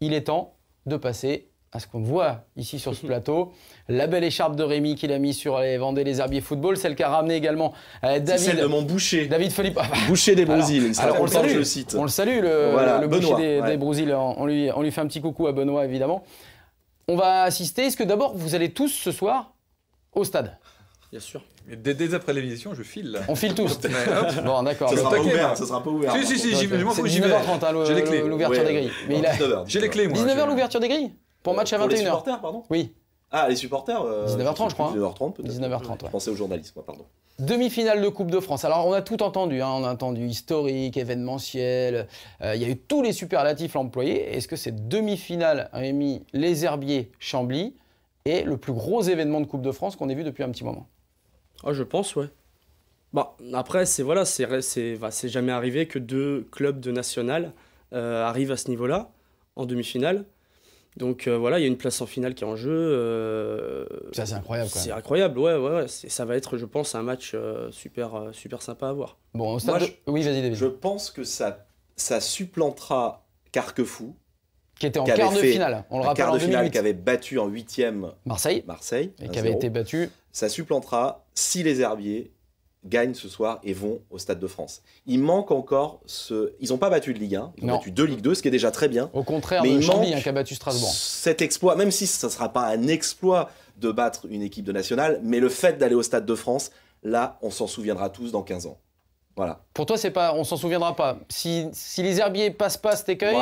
il est temps de passer à ce qu'on voit ici sur ce plateau. La belle écharpe de Rémi qu'il a mis sur les Vendée Les Herbiers Football, celle qu'a ramené également David. C'est celle de mon boucher. David Philippe. Boucher des Brousilles. Alors, on le salue, je le cite. On le salue, le Benoît, boucher des Brousilles. On lui fait un petit coucou à Benoît, évidemment. On va assister. Est-ce que d'abord, vous allez tous ce soir au stade? Bien sûr. Mais dès après l'émission, je file là. On file tous. Bon, d'accord. Ça sera pas ouvert. Si, moi C'est j'y vais. 19h30 l'ouverture des grilles. Mais J'ai les clés, moi. 19h l'ouverture des grilles pour match à 21h. Les supporters, pardon. Oui. Ah, les supporters 19h30, je crois. 19h30 peut-être. 19h30, ouais. Je pensais au journalisme, moi, pardon. Demi-finale de Coupe de France. Alors, on a tout entendu. On a entendu historique, événementiel. Il y a eu tous les superlatifs employés. Est-ce que cette demi-finale, Rémi, Les Herbiers, Chambly, est le plus gros événement de Coupe de France qu'on ait vu depuis un petit moment? Ah, je pense, ouais. Bah, après, c'est jamais arrivé que 2 clubs de national arrivent à ce niveau-là, en demi-finale. Donc voilà, il y a une place en finale qui est en jeu. Ça, c'est incroyable, quand même. C'est incroyable, ouais. Ça va être, je pense, un match super sympa à voir. Bon, au stade oui, vas-y, David. Je pense que ça supplantera Carquefou. Qui était en quart de finale, on le rappelle, en 2008. Qui avait battu en 8e Marseille. Et qui avait été battu. Ça supplantera si les Herbiers gagnent ce soir et vont au Stade de France. Il manque encore Ils n'ont pas battu de Ligue 1, ils ont battu 2 Ligue 2, ce qui est déjà très bien. Au contraire de Chambly qui a battu Strasbourg. Cet exploit, même si ça ne sera pas un exploit de battre une équipe de nationale, mais le fait d'aller au Stade de France, là, on s'en souviendra tous dans 15 ans. Voilà. Pour toi, c'est pas, on s'en souviendra pas. Si les Herbiers passent pas cet écueil,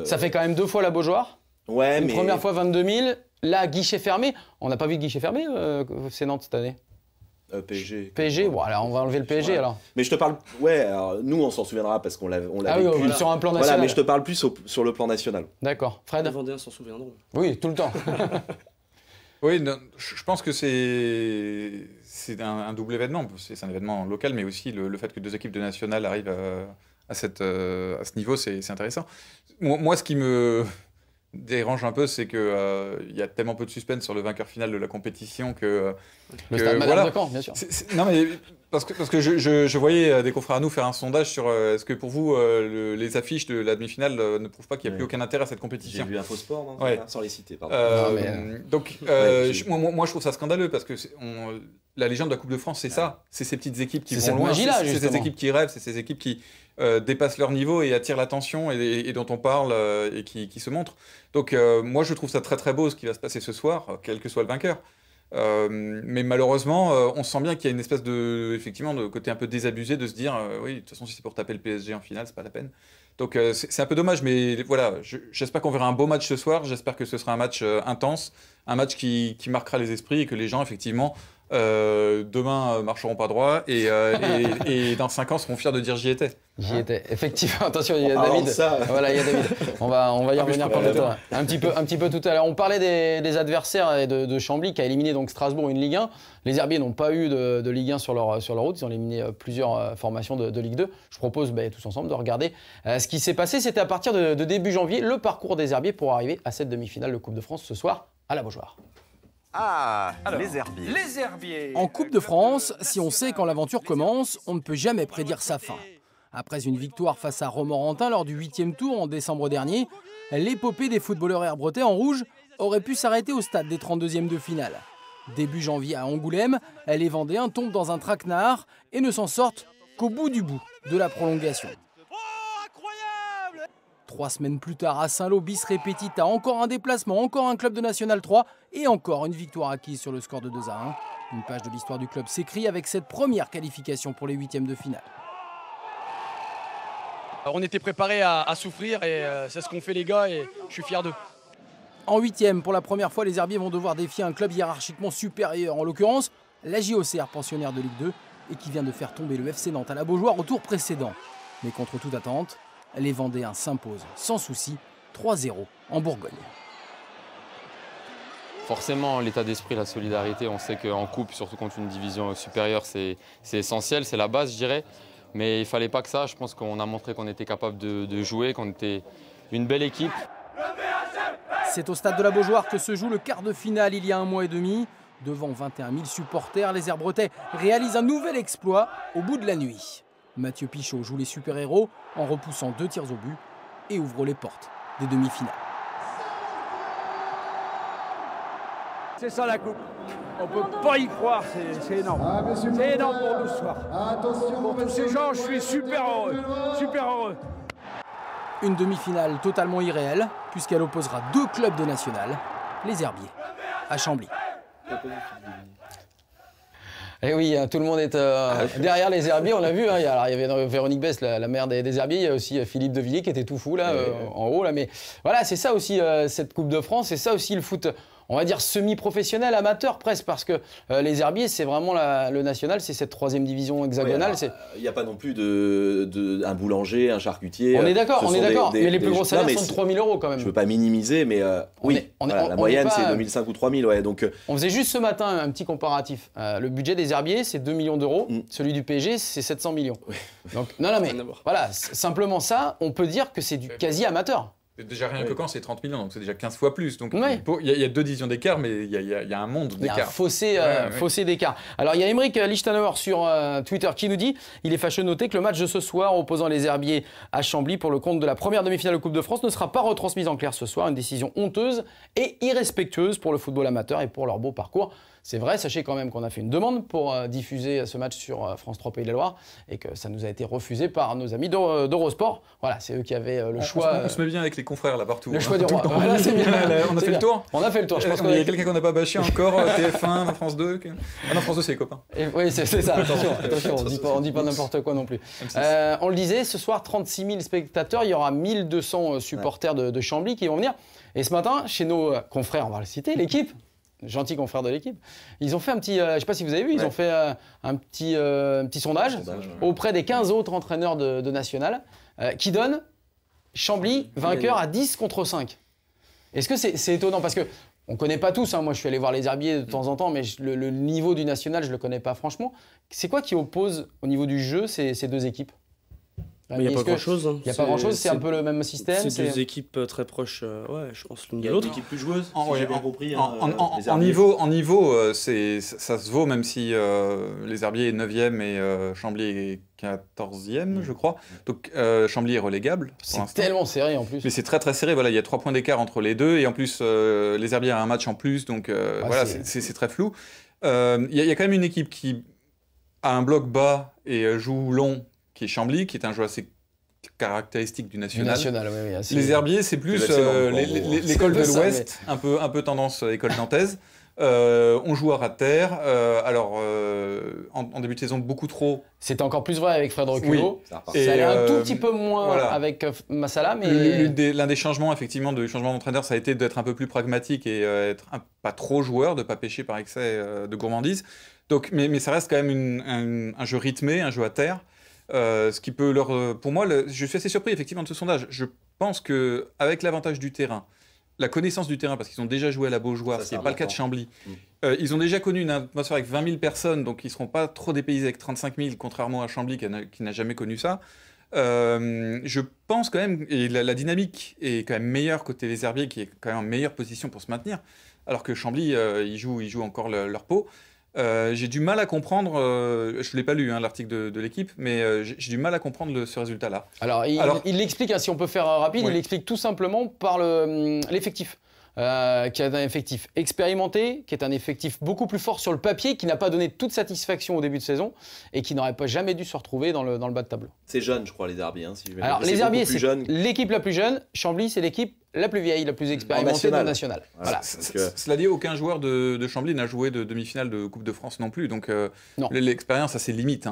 ça fait quand même 2 fois la Beaujoire. Ouais, Une première fois 22 000, là, guichet fermé. On n'a pas vu de guichet fermé, c'est Nantes cette année. PSG. PSG, bon, alors on va enlever le PSG alors. Mais je te parle, alors, nous on s'en souviendra parce qu'on l'a vécu. Oui, sur un plan national. Voilà, mais je te parle plus sur le plan national. D'accord. Fred? Les Vendéens s'en souviendront. Oui, tout le temps. Oui, non, je pense que c'est un double événement. C'est un événement local, mais aussi le fait que 2 équipes de national arrivent à ce niveau, c'est intéressant. Moi, ce qui me dérange un peu, c'est que il y a tellement peu de suspense sur le vainqueur final de la compétition que le Stade Malherbe de Caen, bien sûr. Non, mais parce que je voyais des confrères à nous faire un sondage sur est-ce que pour vous les affiches de la demi-finale ne prouvent pas qu'il n'y a plus aucun intérêt à cette compétition. J'ai vu Infosport, non, sans les citer, pardon. Donc moi je trouve ça scandaleux parce que la légende de la Coupe de France, c'est ça, c'est ces petites équipes qui vont loin, c'est ces équipes qui rêvent, c'est ces équipes qui dépassent leur niveau et attirent l'attention et dont on parle et qui se montrent. Donc moi je trouve ça très très beau ce qui va se passer ce soir, quel que soit le vainqueur. Mais malheureusement, on sent bien qu'il y a une espèce effectivement, de côté un peu désabusé de se dire oui, de toute façon, si c'est pour taper le PSG en finale, c'est pas la peine. Donc c'est un peu dommage, mais voilà, j'espère qu'on verra un beau match ce soir. J'espère que ce sera un match intense, un match qui marquera les esprits et que les gens, effectivement, demain marcheront pas droit et dans 5 ans seront fiers de dire j'y étais. J'y étais, effectivement. Attention, il y a David. Voilà, il y a David. On va y revenir un petit peu tout à l'heure. On parlait des adversaires et de Chambly qui a éliminé donc Strasbourg une Ligue 1. Les Herbiers n'ont pas eu de Ligue 1 sur leur route. Ils ont éliminé plusieurs formations de Ligue 2. Je propose tous ensemble de regarder ce qui s'est passé. C'était à partir de début janvier le parcours des Herbiers pour arriver à cette demi-finale de Coupe de France ce soir à la Beaujoire. Ah, alors, les Herbiers. Les Herbiers. En Coupe de France, si on sait quand l'aventure commence, on ne peut jamais prédire sa fin. Après une victoire face à Romorantin lors du 8e tour en décembre dernier, l'épopée des footballeurs herbretais en rouge aurait pu s'arrêter au stade des 32e de finale. Début janvier à Angoulême, les Vendéens tombent dans un traquenard et ne s'en sortent qu'au bout du bout de la prolongation. 3 semaines plus tard, à Saint-Lô, bis repetita, encore un déplacement, encore un club de National 3 et encore une victoire acquise sur le score de 2-1. Une page de l'histoire du club s'écrit avec cette première qualification pour les 8e de finale. On était préparés à souffrir et c'est ce qu'ont fait les gars et je suis fier d'eux. En 8e, pour la première fois, les Herbiers vont devoir défier un club hiérarchiquement supérieur, en l'occurrence la JOCR, pensionnaire de Ligue 2, et qui vient de faire tomber le FC Nantes à la Beaujoire au tour précédent. Mais contre toute attente, les Vendéens s'imposent sans souci 3-0 en Bourgogne. Forcément, l'état d'esprit, la solidarité, on sait qu'en coupe, surtout contre une division supérieure, c'est essentiel, c'est la base, je dirais. Mais il ne fallait pas que ça. Je pense qu'on a montré qu'on était capable de jouer, qu'on était une belle équipe. C'est au stade de la Beaujoire que se joue le quart de finale il y a 1 mois et demi. Devant 21 000 supporters, les Herbretais réalisent un nouvel exploit au bout de la nuit. Mathieu Pichot joue les super-héros en repoussant 2 tirs au but et ouvre les portes des demi-finales. C'est ça la coupe. On ne peut pas y croire, c'est énorme. C'est énorme pour nous ce soir. Pour tous ces gens, je suis super heureux. Super heureux. Une demi-finale totalement irréelle, puisqu'elle opposera 2 clubs de national, les Herbiers à Chambly. Et oui, tout le monde est derrière les Herbiers, on l'a vu. Alors, il y avait Véronique Besse, la mère des Herbiers. Il y a aussi Philippe de Villiers qui était tout fou là, en haut. Là. Mais voilà, c'est ça aussi cette Coupe de France. C'est ça aussi le foot, on va dire semi-professionnel, amateur presque. Parce que les Herbiers, c'est vraiment le national, c'est cette 3e division hexagonale. Il n'y a pas non plus un boulanger, un charcutier. On est d'accord, mais les plus gros salaires sont de 3 000 € quand même. Je ne veux pas minimiser, mais la moyenne, c'est 2 500 ou 3 000. Ouais, donc, on faisait juste ce matin un petit comparatif. Le budget des Herbiers, c'est 2 millions d'euros. Celui du PSG, c'est 700 millions. Oui. Donc, non, mais voilà, simplement ça, on peut dire que c'est du quasi amateur. Déjà rien que quand c'est 30 millions, donc c'est déjà 15 fois plus. Donc il y a 2 divisions d'écart, mais il y a un monde d'écart. Il y a un fossé d'écart. Alors il y a Émeric Lichtenauer sur Twitter qui nous dit « Il est fâcheux de noter que le match de ce soir opposant les Herbiers à Chambly pour le compte de la première demi-finale de Coupe de France ne sera pas retransmise en clair ce soir. Une décision honteuse et irrespectueuse pour le football amateur et pour leur beau parcours. » C'est vrai, sachez quand même qu'on a fait une demande pour diffuser ce match sur France 3 Pays de la Loire et que ça nous a été refusé par nos amis d'Eurosport. Voilà, c'est eux qui avaient le choix. On se met bien avec les confrères là partout. Le choix du roi. Voilà, c'est bien. On a fait le tour. On a fait le tour. Je pense qu'il y a quelqu'un qu'on n'a pas bâché encore, TF1, France 2. Ah non, France 2 c'est les copains. Oui, c'est ça. Attention, on dit pas n'importe quoi non plus. On le disait, ce soir 36 000 spectateurs, il y aura 1200 supporters de Chambly qui vont venir. Et ce matin, chez nos confrères, on va le citer, l'équipe. Gentils confrères de l'équipe, ils ont fait un petit, je ne sais pas si vous avez vu, ils ont fait un petit sondage auprès des 15 autres entraîneurs de national qui donne Chambly vainqueur à 10 contre 5. Est-ce que c'est étonnant parce que on ne connaît pas tous, moi je suis allé voir les Herbiers de temps en temps, mais le niveau du national je ne le connais pas franchement. C'est quoi qui oppose au niveau du jeu ces 2 équipes? Il n'y a pas grand-chose. Il n'y a pas grand-chose, c'est un peu le même système. C'est 2 équipes très proches, je pense, l'une de l'autre. L'équipe plus joueuse, si j'ai bien compris. En niveau, ça se vaut, même si les Herbiers est 9e et Chambly est 14e, je crois. Donc Chambly est relégable. C'est tellement serré en plus. Mais c'est très très serré, voilà, il y a 3 points d'écart entre les deux, et en plus les Herbiers a un match en plus, donc voilà, c'est très flou. Il y a quand même une équipe qui a un bloc bas et joue long, qui est Chambly, qui est un jeu assez caractéristique du national. Oui, les Herbiers, c'est plus l'école de l'Ouest, un peu tendance école nantaise. On joue à ras de terre. En début de saison, beaucoup trop. C'était encore plus vrai avec Fred Reculot. Oui. Ça allait un tout petit peu moins avec Massala. Mais... L'un des changements, effectivement, d'entraîneur, ça a été d'être un peu plus pragmatique et être pas trop joueur, de ne pas pêcher par excès de gourmandise. Donc, mais ça reste quand même un jeu rythmé, un jeu à terre. Ce qui peut pour moi, je suis assez surpris effectivement de ce sondage. Je pense qu'avec l'avantage du terrain, la connaissance du terrain, parce qu'ils ont déjà joué à la Beaujoire, ce qui n'est pas le cas de Chambly, ils ont déjà connu une atmosphère avec 20 000 personnes, donc ils ne seront pas trop dépaysés avec 35 000, contrairement à Chambly qui n'a jamais connu ça. Je pense quand même, et la dynamique est quand même meilleure côté les Herbiers, qui est quand même en meilleure position pour se maintenir, alors que Chambly, ils jouent encore leur peau. J'ai du mal à comprendre, je ne l'ai pas lu l'article de l'équipe, mais j'ai du mal à comprendre ce résultat-là. Alors il l'explique, si on peut faire rapide, il l'explique tout simplement par l'effectif. Qui est un effectif expérimenté, qui est un effectif beaucoup plus fort sur le papier, qui n'a pas donné toute satisfaction au début de saison et qui n'aurait pas jamais dû se retrouver dans le bas de tableau. C'est jeune, je crois, les Herbiers. Alors les Herbiers, c'est l'équipe la plus jeune. Chambly, c'est l'équipe la plus vieille, la plus expérimentée de national. Voilà. Cela dit, aucun joueur de Chambly n'a joué de demi-finale de Coupe de France non plus, donc l'expérience a ses limites.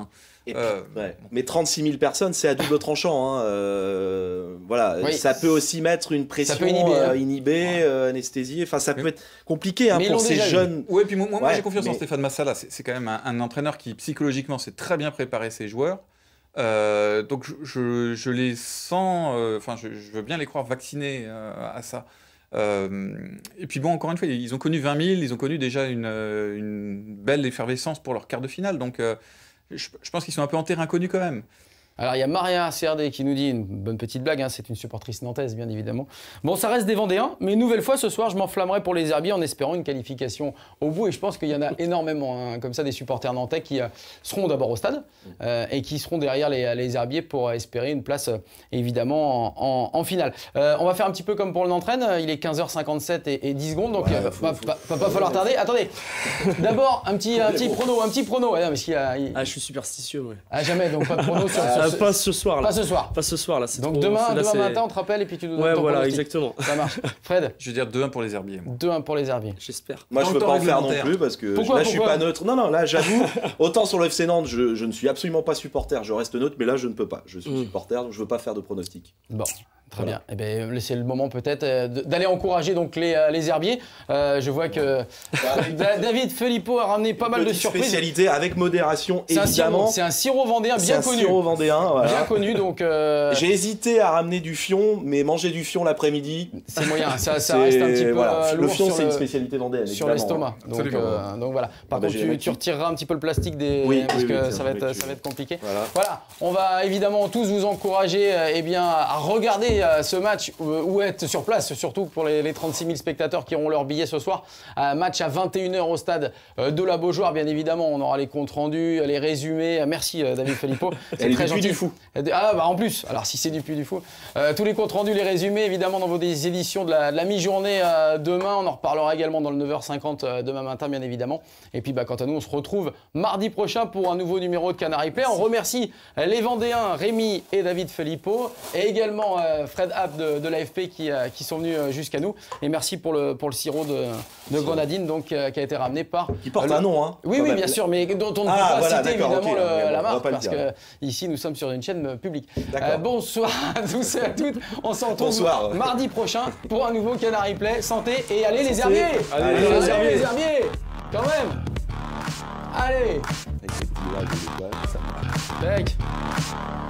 Mais 36 000 personnes, c'est à double tranchant. Ça peut aussi mettre une pression, inhiber, anesthésier. Enfin, ça peut être compliqué pour ces jeunes. Oui, puis moi j'ai confiance en Stéphane Massala. C'est quand même un entraîneur qui psychologiquement sait très bien préparer ses joueurs. Donc je les sens, je veux bien les croire vaccinés à ça. Et puis bon, encore une fois, ils ont connu 20 000, ils ont connu déjà une belle effervescence pour leur quart de finale. Donc je pense qu'ils sont un peu en terrain connu quand même. Alors il y a Maria CRD qui nous dit une bonne petite blague, hein, c'est une supportrice nantaise bien évidemment. Bon, ça reste des Vendéens, mais une nouvelle fois ce soir je m'enflammerai pour les Herbiers en espérant une qualification au bout, et je pense qu'il y en a énormément comme ça des supporters nantais qui seront d'abord au stade et qui seront derrière les Herbiers pour espérer une place évidemment en finale. On va faire un petit peu comme pour le Nantes-Rennes, il est 15h57 et 10 secondes, donc va pas falloir tarder. Attendez, d'abord un petit prono. Ouais, je suis superstitieux, ouais. Ah, jamais, donc pas de prono sur pas ce soir là. Pas ce soir là. Donc trop, demain matin, on te rappelle et puis tu nous donnes ton voilà, pronostic. Exactement. Ça marche. Fred? Je vais dire 2-1 pour les Herbiers. 2-1 pour les Herbiers. J'espère. Moi, je peux pas en faire non plus parce que là, je suis pas neutre. Non, là, j'avoue, autant sur le FC Nantes, je ne suis absolument pas supporter. Je reste neutre, mais là, je ne peux pas. Je suis supporter, donc je veux pas faire de pronostic. Bon. Très bien. Eh bien, c'est le moment peut-être d'aller encourager donc les Herbiers. Je vois que David Filippo a ramené pas mal de surprises. Spécialité avec modération, évidemment. C'est un sirop vendéen bien connu. Un sirop vendéen, voilà. Bien connu, donc. J'ai hésité à ramener du fion, mais manger du fion l'après-midi. C'est moyen. Ça reste un petit peu lourd. Le fion, c'est une spécialité vendéenne. Sur l'estomac. Donc voilà. Par contre, tu retireras un petit peu le plastique parce que ça va être compliqué. Voilà. On va évidemment tous vous encourager à regarder ce match ou être sur place, surtout pour les 36 000 spectateurs qui auront leur billet ce soir. Match à 21 h au stade de la Beaujoire, bien évidemment. On aura les comptes rendus, les résumés. Merci David Filippo. C'est très gentil. Du fou. En plus, alors si c'est du Puy du Fou. Tous les comptes rendus, les résumés, évidemment, dans vos éditions de la mi-journée demain. On en reparlera également dans le 9h50 demain matin, bien évidemment. Et puis, quant à nous, on se retrouve mardi prochain pour un nouveau numéro de Canard Replay. On remercie les Vendéens, Rémi et David Filippo, et également Fred Happ de l'AFP qui sont venus jusqu'à nous. Et merci pour le sirop de grenadine donc, qui a été ramené par... Qui porte un nom, hein. Oui, bien sûr, mais dont on ne peut pas citer évidemment la marque, parce que ici, nous sommes sur une chaîne publique. Bonsoir à tous et à toutes. On se retrouve mardi prochain pour un nouveau Canard Replay. Santé et allez les Herbiers. Allez les Herbiers. Quand même. Allez. Avec les petits nuages de l'étoile, ça marche.